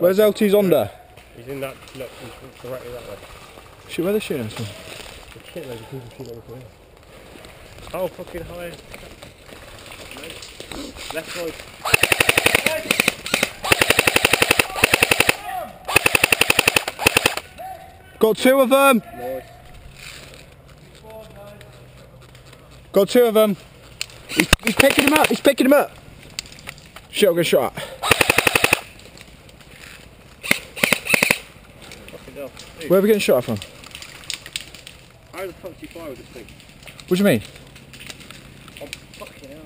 Where's Ltzonda? He's in that, look, he's directly that way. Shoot, where they're shooting us from? Shit, loads of people shooting over here. Oh, fucking high. Left side. Got two of them! Nice. Got two of them! He's picking them up, he's picking them up! Shit, I'll get shot at. Where are we getting shot at from? How the fuck do you fire with this thing? What do you mean? Oh, fucking hell.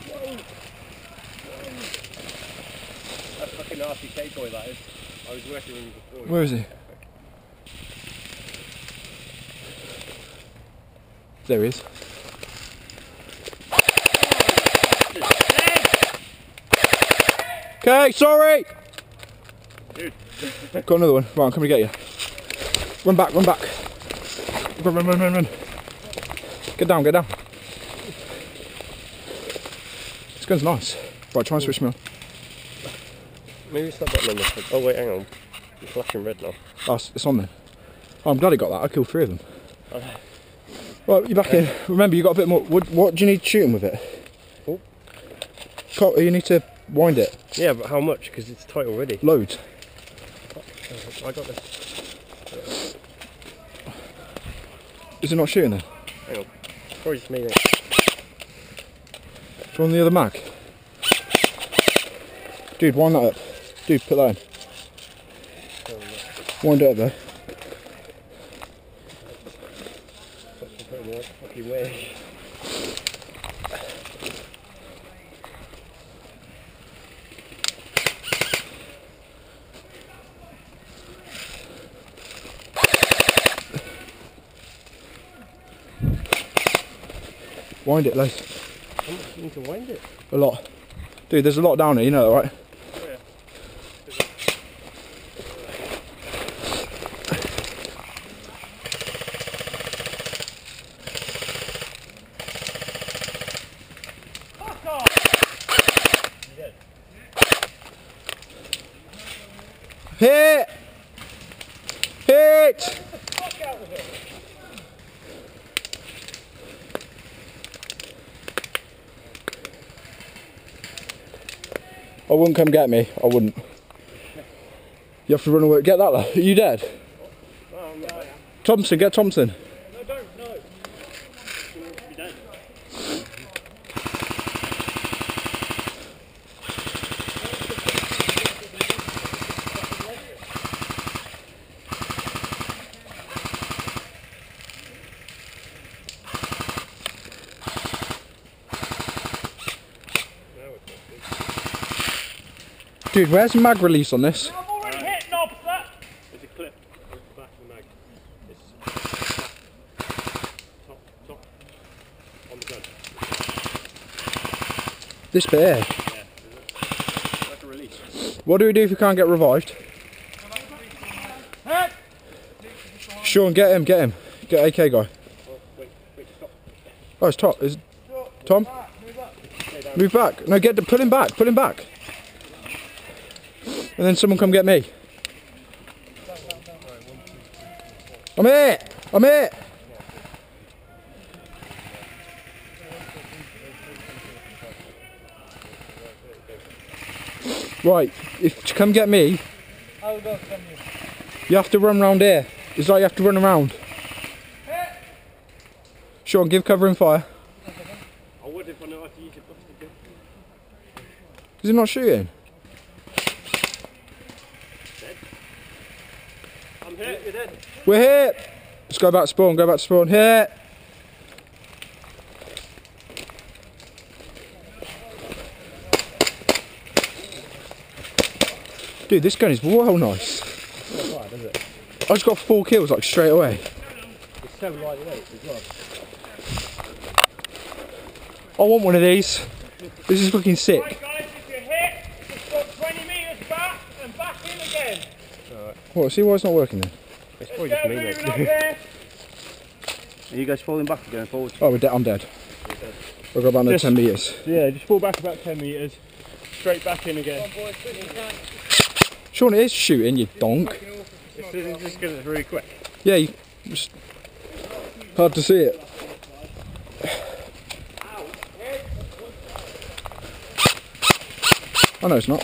Whoa. That's fucking nasty K-boy, that is. I was working with him before. Where is he? There he is. Okay, sorry! Dude. Got another one. Right, I'm coming to get you. Run back, run back. Run, run, run, run, run. Get down, get down. This gun's nice. Right, try and switch me on. Maybe it's not button on this one. Oh wait, hang on. It's flashing red now. Oh, it's on there. Oh, I'm glad I got that. I killed 3 of them. Okay. Right, you're back in. Remember, you got a bit more. What do you need to shoot him with it? Oh. You need to wind it. Yeah, but how much? Because it's tight already. Loads. I got this. Is it not shooting then? Hang on. Probably just me then. Do you want the other mag? Dude, wind that up. Dude, put that in. Wind it up there. Fucking way. Wind it, Les. How much do you need to wind it? A lot. Dude, there's a lot down here, you know that, right? Oh, yeah. Fuck off! You dead? Hit! Hit! Get the fuck out of it! I wouldn't come get me. I wouldn't. You have to run away. Get that lad. Are you dead? Oh, no, I am. Thompson, get Thompson. No, don't, no. You're dead. Dude, where's the mag release on this? I've already hit knobs that! There's a clip on the back of the mag. It's top on the gun. This bit here. Yeah, it's like a release. What do we do if we can't get revived? Sean, get him, get him. Get AK guy. Oh, wait, stop. Oh, it's Tom. Is Tom? Move back. No, pull him back. Pull him back. And then someone come get me. I'm here! I'm here! Right, come get me. You have to run round here. It's like you have to run around. Sean, give cover and fire. I would if I know how to use it. Is he not shooting? I'm here, you're dead. We're here! Let's go back to spawn, go back to spawn. Here! Dude, this gun is well nice. It's not bad, is it? I just got 4 kills like straight away. It's so lightweight as well. I want one of these. This is looking sick. Right guys, if you're hit, just go 20 metres back and back in again. Alright. What, see why it's not working then? It's probably just me, mate. Are you guys falling back again, forward? Oh, I'm dead. We've got about another 10 metres. Yeah, just fall back about 10 metres. straight back in again. Sean, it is shooting, you donk. It's just because it's really quick. Yeah, just hard to see it. Oh no, it's not.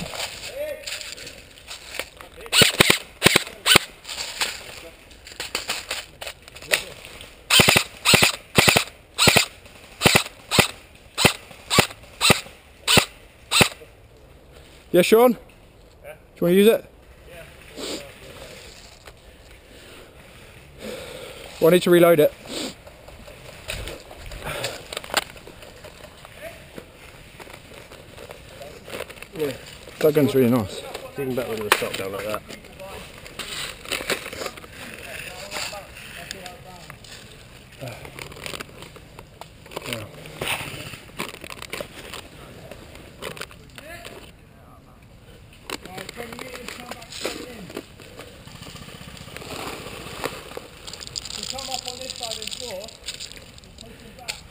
Yeah, Sean? Yeah. Do you want to use it? Yeah. Well, I need to reload it. Yeah. That gun's really nice. Even better with the stock down like that.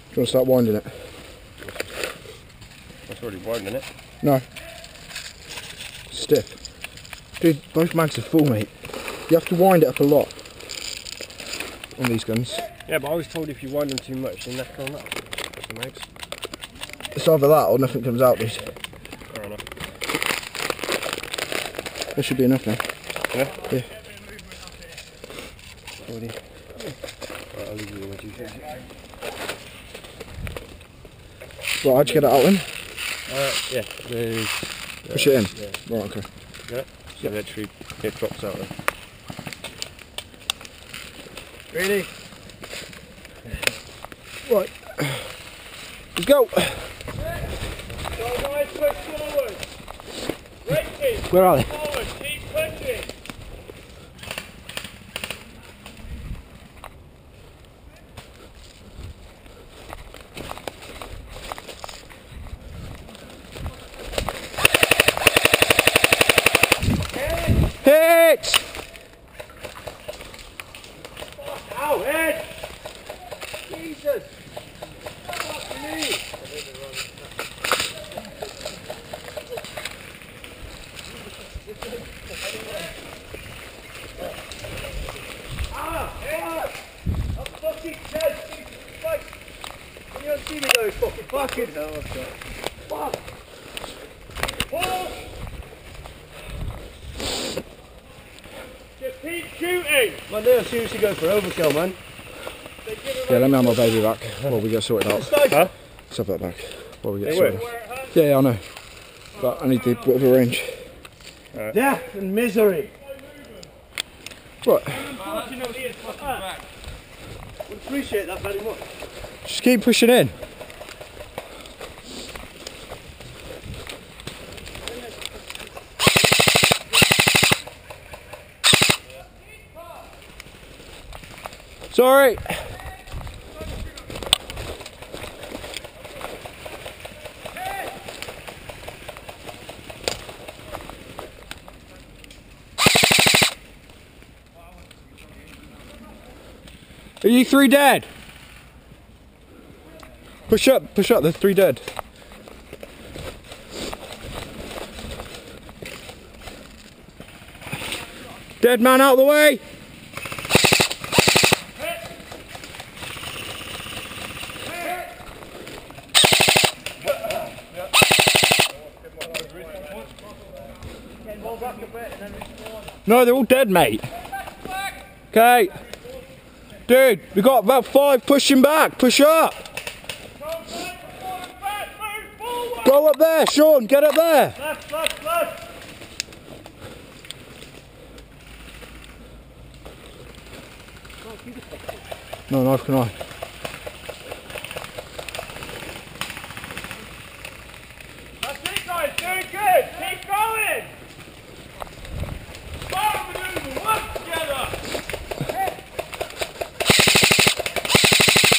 Do you want to start winding it? That's already winding it. No. Stiff. Dude, both mags are full, mate. You have to wind it up a lot on these guns. Yeah, but I was told if you wind them too much, then they're on up. That's the mags. It's either that or nothing comes out, dude. Fair enough. There should be enough now. Yeah? Yeah. Already. Right, I'll leave you with you. Right, how'd you get it out then? Yeah, there's... Push it in? Yeah. Right, okay. Yeah, so literally it drops out then. Really? Right. Let's go! So guys, push forward. Racing. Where are they? Forward, keep pushing. Hit! Ow, Ed! Jesus! Fuck me! Ah! Ed! I'm fucking dead! Jesus Christ! Can you unsee me though, fucking hell, I've got. Fuck! Pull! Just keep shooting! Man, they'll seriously go for overkill, man. Yeah, let me have my baby back while we get sorted out. Huh? Stop that back while we get They sorted will. out. Yeah, I know. But I need the bit of a range. Death and misery! What? Unfortunately, it's fucking back. Would appreciate that very much. Just keep pushing in. Sorry. Are you three dead? Push up, there's three dead. Dead man out of the way! No, they're all dead, mate. Okay. Dude, we got about 5 pushing back. Push up. Go up there, Sean. Get up there. Left, left, left. No knife can I. That's it, guys. Doing good. Keep going. Fire maneuver. Work together.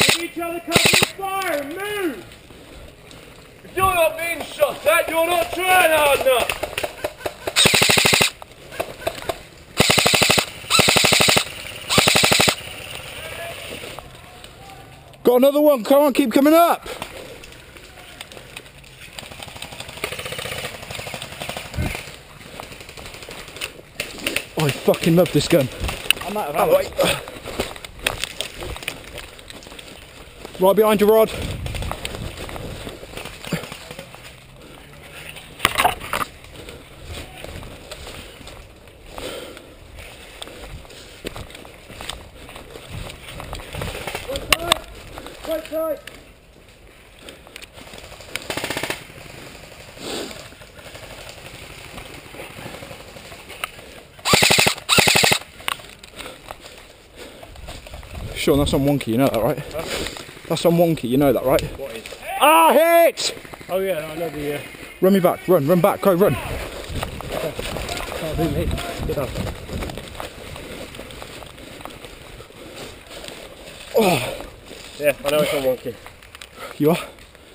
Give each other cover and fire and move. If you're not being shot at, you're not trying hard enough. Got another one. Come on, keep coming up. I fucking love this gun. I'm out of ammo. Right behind you, Rod. Right side. Sean, that's on wonky, you know that, right? Huh? That's on wonky, you know that, right? What is? Ah, hit! Oh yeah, I know the. Run me back, run back, go, run. Can't do me. Get up. Oh, Yeah, I know it's on wonky. you are?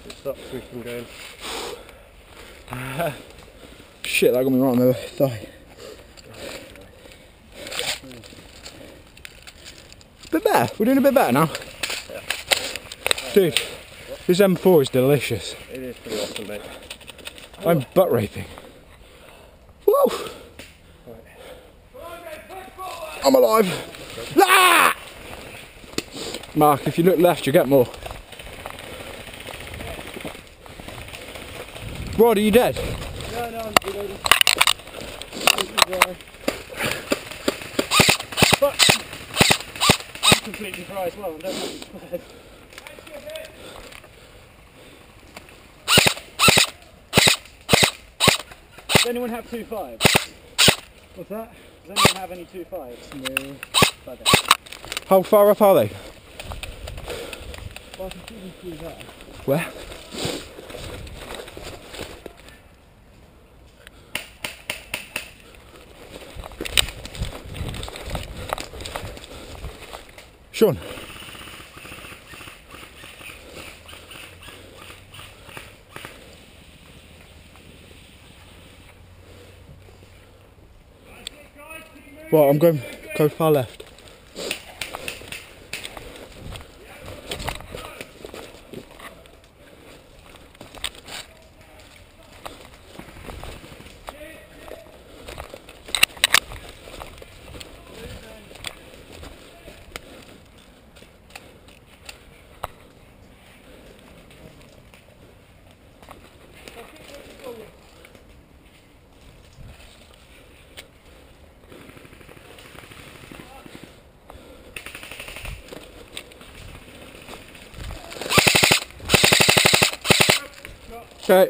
It stops me from going. Shit, that got me right on the thigh. Bit better, we're doing a bit better now. Yeah. Dude, this M4 is delicious. It is pretty awesome, mate. I'm butt raping. Woo! I'm alive. Ah! Mark, if you look left, you get more. Rod, are you dead? No, I'm reloading. But I'm completely dry as well. I don't have to. Does anyone have 2.5s? What's that? Does anyone have any 2.5s? No. Bugger. How far up are they? Well, I can see them through that. Where? Sean. Well, I'm going go far left. Okay.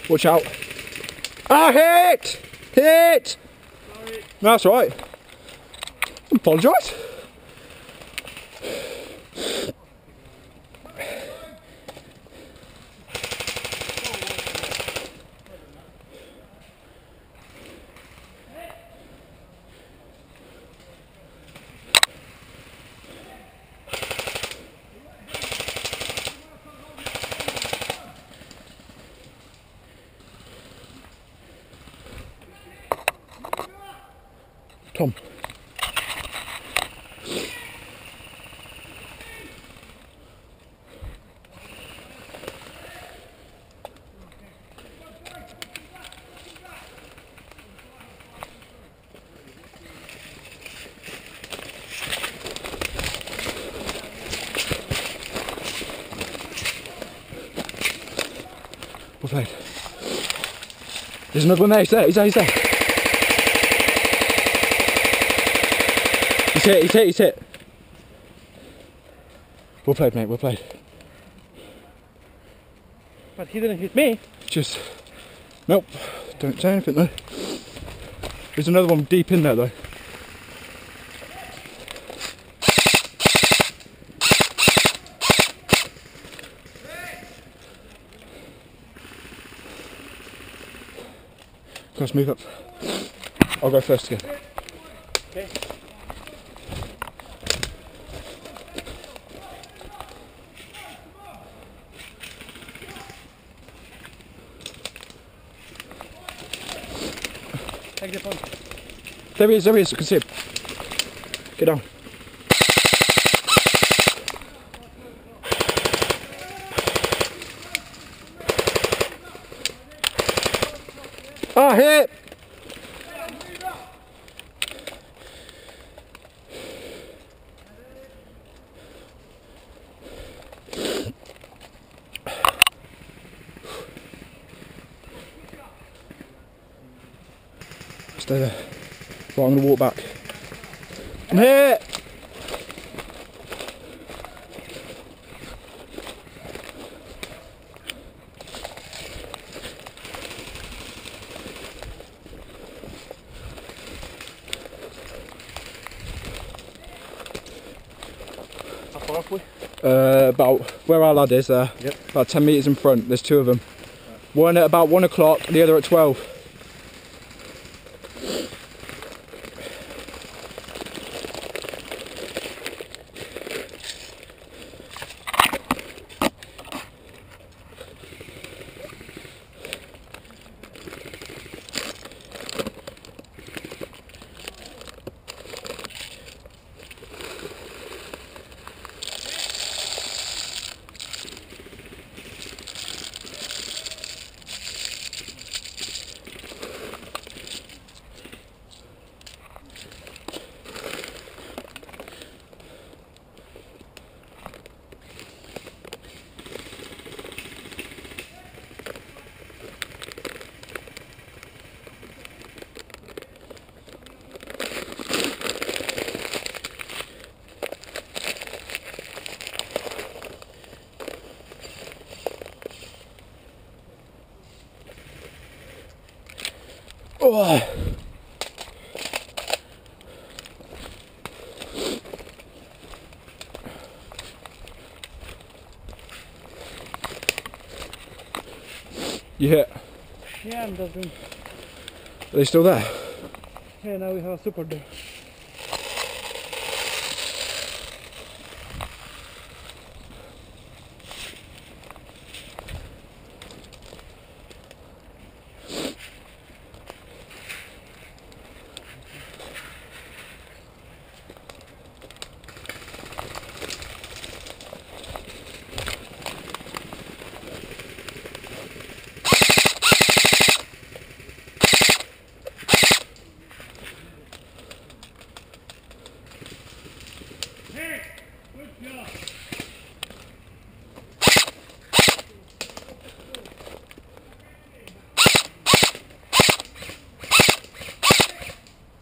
Watch out. Ah, hit! Hit! Sorry. No, that's all right. Apologise. Tom. Well played. There's another one there, he's there, he's there, he's there. He's hit. Well played, mate, well played. But he didn't hit me. Just, nope, don't say anything though. There's another one deep in there though. Let's move up. I'll go first again. Okay. Take this one. There he is, I can see him. Get down. Ah, hit! Stay there. Right, I'm going to walk back. I'm hit! How far off we? About where our lad is there. Yep. About 10 metres in front, there's two of them. One at about 1 o'clock, the other at 12. Oh. You hit? Yeah, I'm just doing. Are they still there? Yeah, now we have a super there.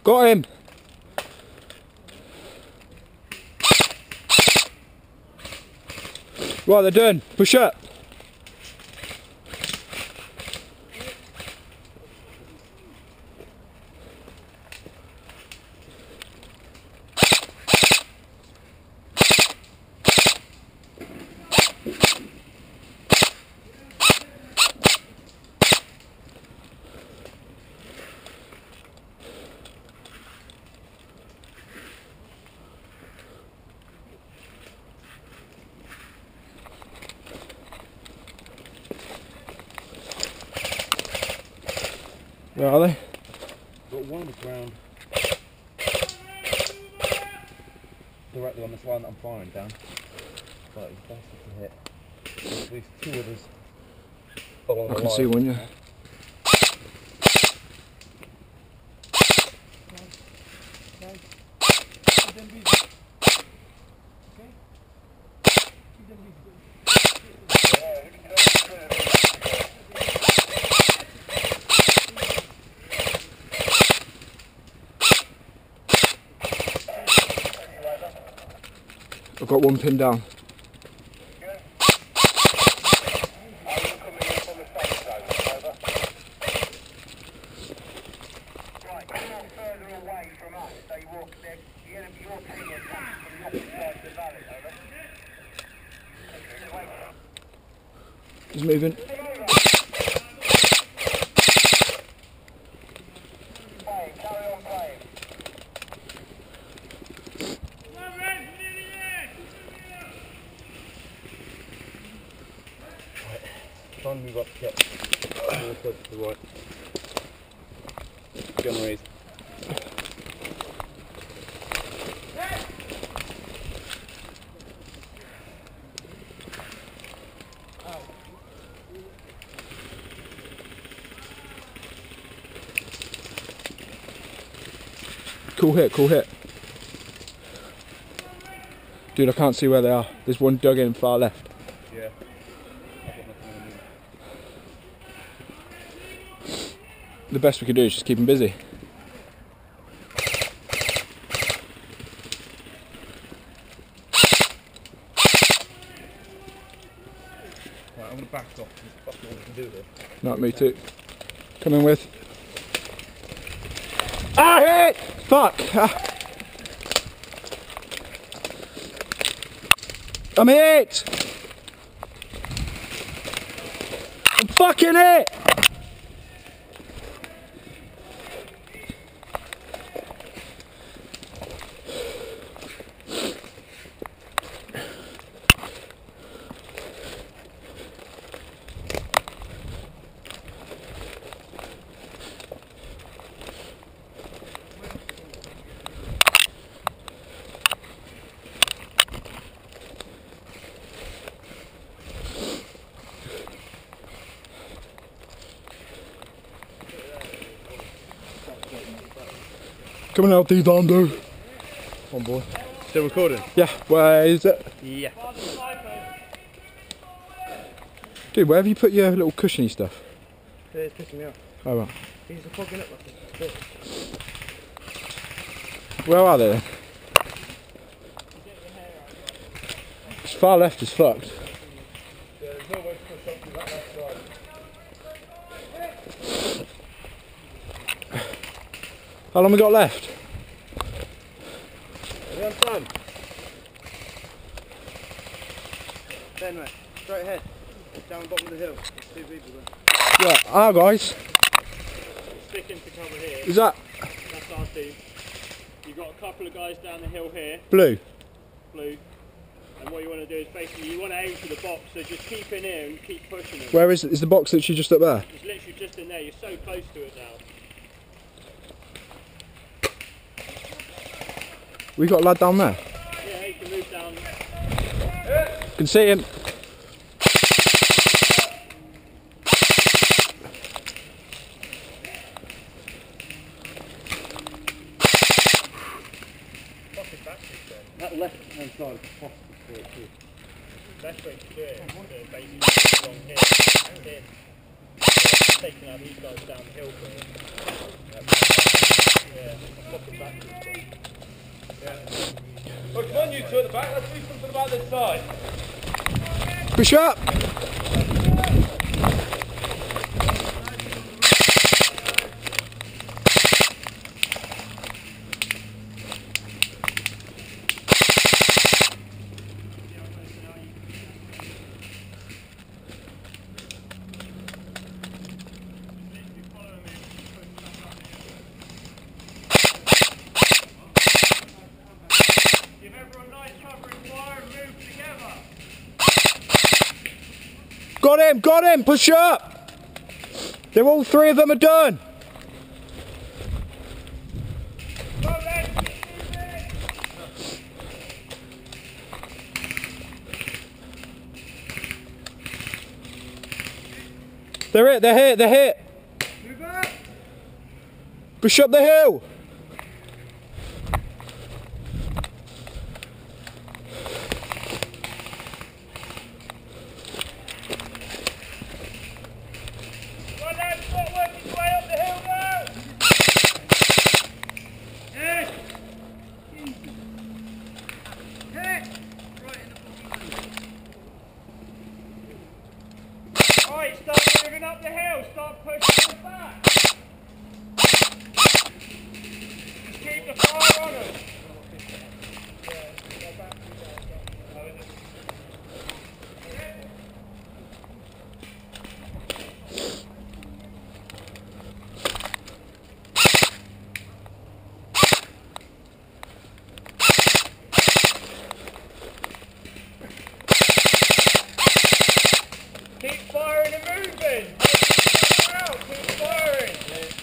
Got him! Right, they're done. Push up. Where are they? Got one on the ground. Directly on this line that I'm firing down. But he's bastard to hit. There's at least two others along the I line. can see one, yeah. I've got one pinned down. He's moving. you go up the kit. Really close to the right. Gun raise. Cool hit, cool hit. Dude, I can't see where they are. There's one dug in far left. Yeah. I've got nothing on me. The best we can do is just keep them busy. Right, I'm going to back off. That's all we can do here. Not me too. Coming with. Ah, hit! Fuck! Ah. I'm hit! I'm fucking hit! Coming out these under. On board. Still recording? Yeah, where is it? Yeah. Dude, where have you put your little cushiony stuff? It's pissing me off. Oh right. He's fogging up like this. Where are they then? It's far left is fucked. Yeah, there's no way to push up to that left side. How long we got left? Are you on time? Ben, mate. Straight ahead. Down the bottom of the hill. There's 2 people there. Yeah, our guys. Sticking to cover here. Is that That's our team. You've got a couple of guys down the hill here, blue? blue. And what you want to do is basically you want to aim for the box, so just keep in here and keep pushing it. Where is it? Is the box literally just up there? It's literally just in there, you're so close to it now. We got a lad down there. Yeah, you can move down. Can see him. That left hand side is possible to do it too. Best way to do it is to basically go along here and in. Taking out these guys down the hill for it. Yeah, fucking backwards. Yeah. Well, come on you two at the back, let's do something about this side. Push up. Give everyone nice covering fire and move together. Got him, push up. They're all 3 of them are done. Go then, They're hit. move up. Push up the hill. Go then, start working your way up the hill now. Hit. Hit. Right in the fucking middle. Alright, start moving up the hill, start pushing them back.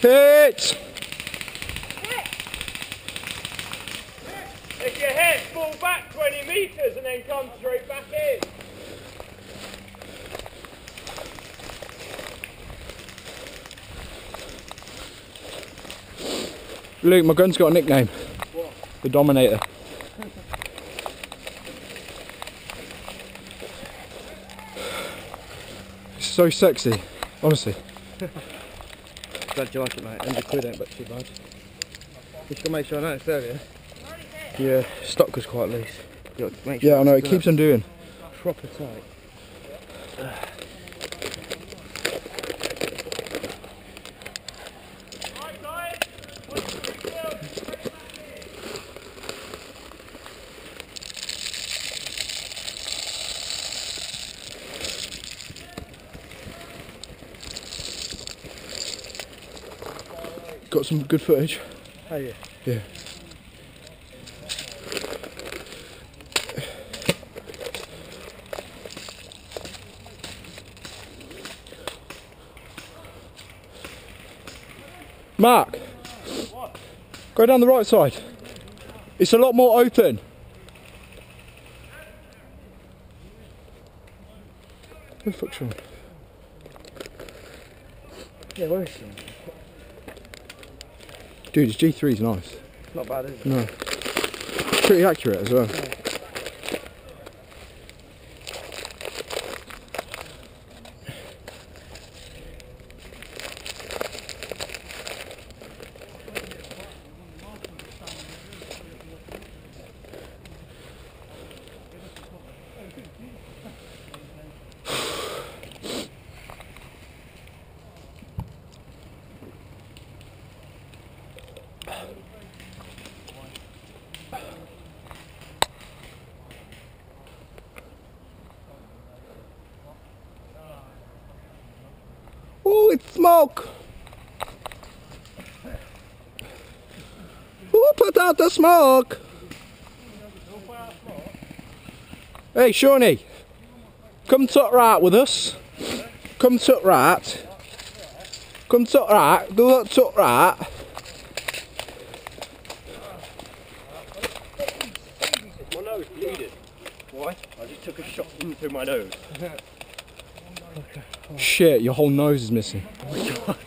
Hit! If you hit, fall back 20 metres and then come straight back in. Luke, my gun's got a nickname. What? The Dominator. It's so sexy, honestly. Glad you like it, mate. £100 ain't but too bad. Just gotta make sure I noticed earlier. Yeah. Stock was quite loose. You got to make sure Yeah, I know, it it's keeps on doing. proper tight. Right, guys. What's the deal? Got some good footage. Oh yeah. Yeah. Mark, What? go down the right side. It's a lot more open. Where the fuck's Sean? Yeah, where is she? Dude, his G3's nice. Not bad, is it? No. Pretty accurate as well. Oh, it's smoke! Who put out the smoke? Hey, Shawnee, come to right with us. Come to right. Come to right. Do that to right. My nose bleeding. Why? I just took a shot through my nose. Shit, your whole nose is missing. Oh my god.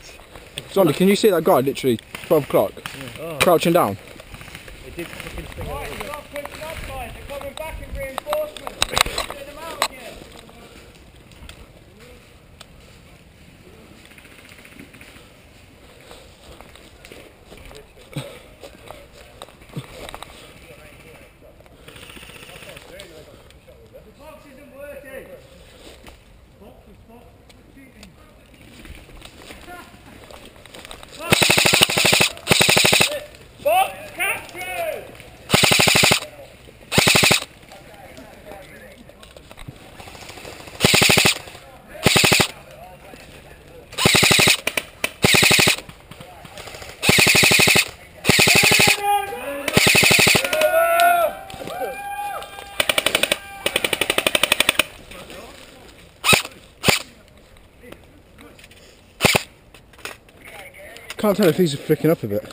Zonda, can you see that guy literally 12 o'clock? Yeah. Crouching down? It did fucking thing. Right, stop pushing up, guys. They're coming back in reinforcements. Get them out again. The box isn't working. Box captured! Can't tell if he's flicking up a bit.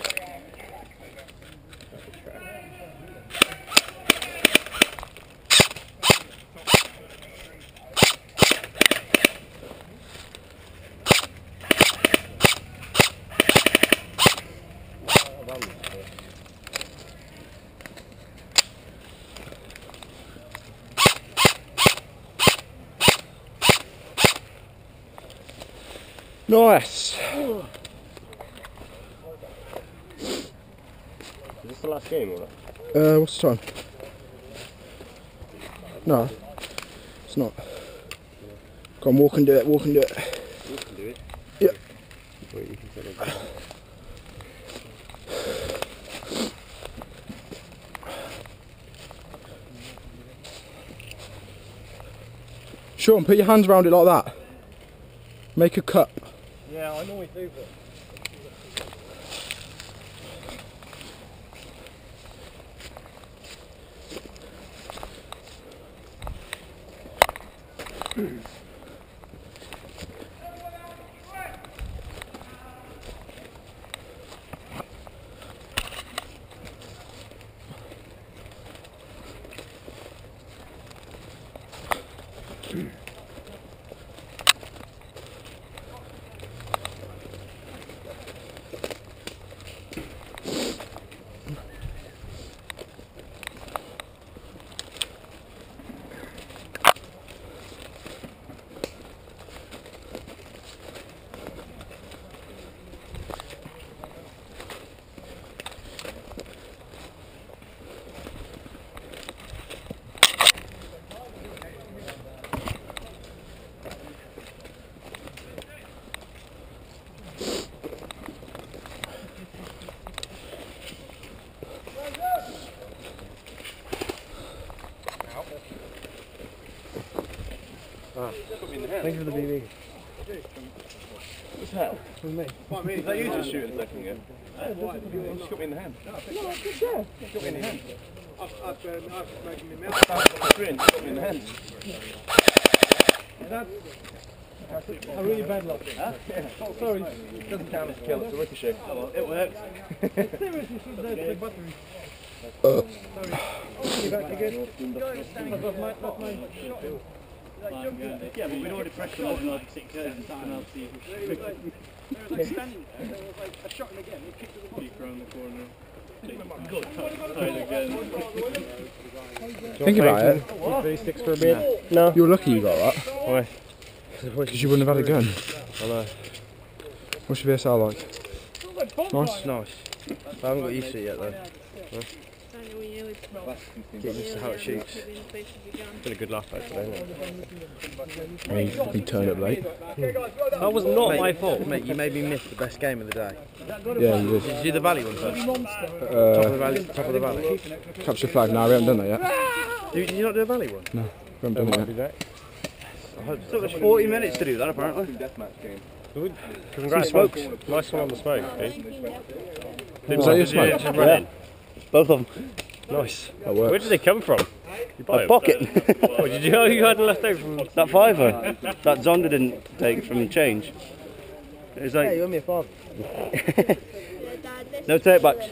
Nice. Is this the last game or not? What's the time? No, it's not. Come on, walk and do it, walk and do it. You can do it. Yep. Wait, you can set it down. Sean, put your hands around it like that. Make a cup. Yeah, I normally do, but... Put me in the hand. Thank you for the BB. What's that? From me. Is that you just shooting a second ago? Just got me in the hand. No, just there. Got me in the hand. I've making me mouth. Got me in the hand. That's a really bad luck. Huh? Yeah. Oh, sorry. It doesn't count as a kill, it's a ricochet. It works. Seriously, there's the battery. Sorry. Oh, you back again? That's mine. Yeah, but we'd already pressed them over like 6 seconds and I'll see if it's like standing there, and it was like, I shot him again, he kicked it deep around the corner. Good, tied again. Think about it. G36 for a bit. No. You're lucky you got that. Why? Because you wouldn't have had a gun. I know. What's your VSR like? Nice? Nice. I haven't got used to it yet though. Get used to how it shoots. It's been a good laugh actually, isn't it? You turned up late. That was not my fault. Mate, you made me miss the best game of the day. Yeah, you did. Did you do the valley one first? Top of the valley. Capture flag. No, we haven't done that yet. Did you not do a valley one? No, we haven't done it yet. I hope so. There's 40 minutes to do that apparently. Congrats, smokes. Nice one on the smoke, eh? Was that your smoke? Yeah. Both of them. Nice. That works. Where did they come from? You buy A them? pocket. Oh, did you know you had left over from... That fiver. That Zonda didn't take from change. It was like... Hey, you owe me a fiver. No take backs.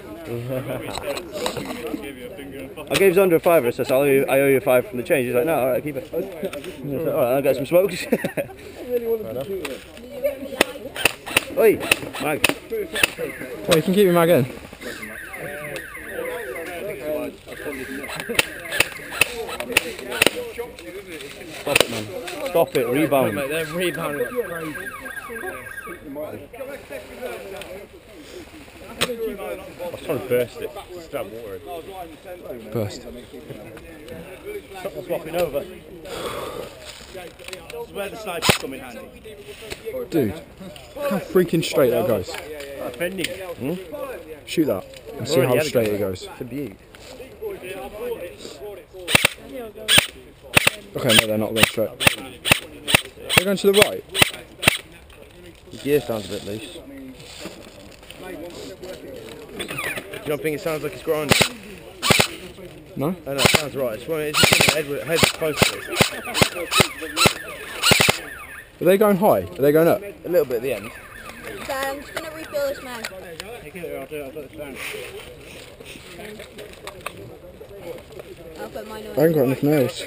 I gave Zonda a fiver, so I owe you a fiver from the change. He's like, no, alright, keep it. Alright, I'll get some smokes. Oi, mag. Well, you can keep your mag in. Stop it, man. Stop it, rebound. Mate, they're rebounding like crazy. I was trying to burst it. Just that water. Burst. Someone's walking over. This is where the snipers come in handy. Dude, look how freaking straight that goes. Defending. Shoot that and see how straight it goes. It's a beaut. Okay, no, they're not going straight. They're going to the right. The gear sounds a bit loose. You don't think it sounds like it's grinding? No? Oh no, it sounds right. It's just head was close to it. Are they going high? Are they going up? A little bit at the end. Dad, I'm just going to refill this mag. I'll put mine away. I haven't got enough nails.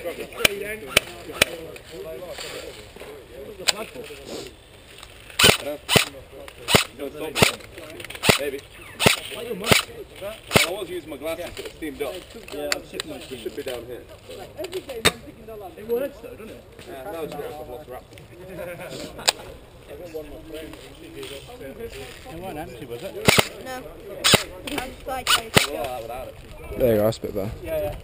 Maybe. I was using my glasses, but it steamed up. Yeah, I'm sick of my It should be down here. It works though, doesn't it? Yeah, that was great. I've lost wrap. It wasn't empty, was it? No. I just like it. Well, that without it. There you go, that's a bit better. Yeah.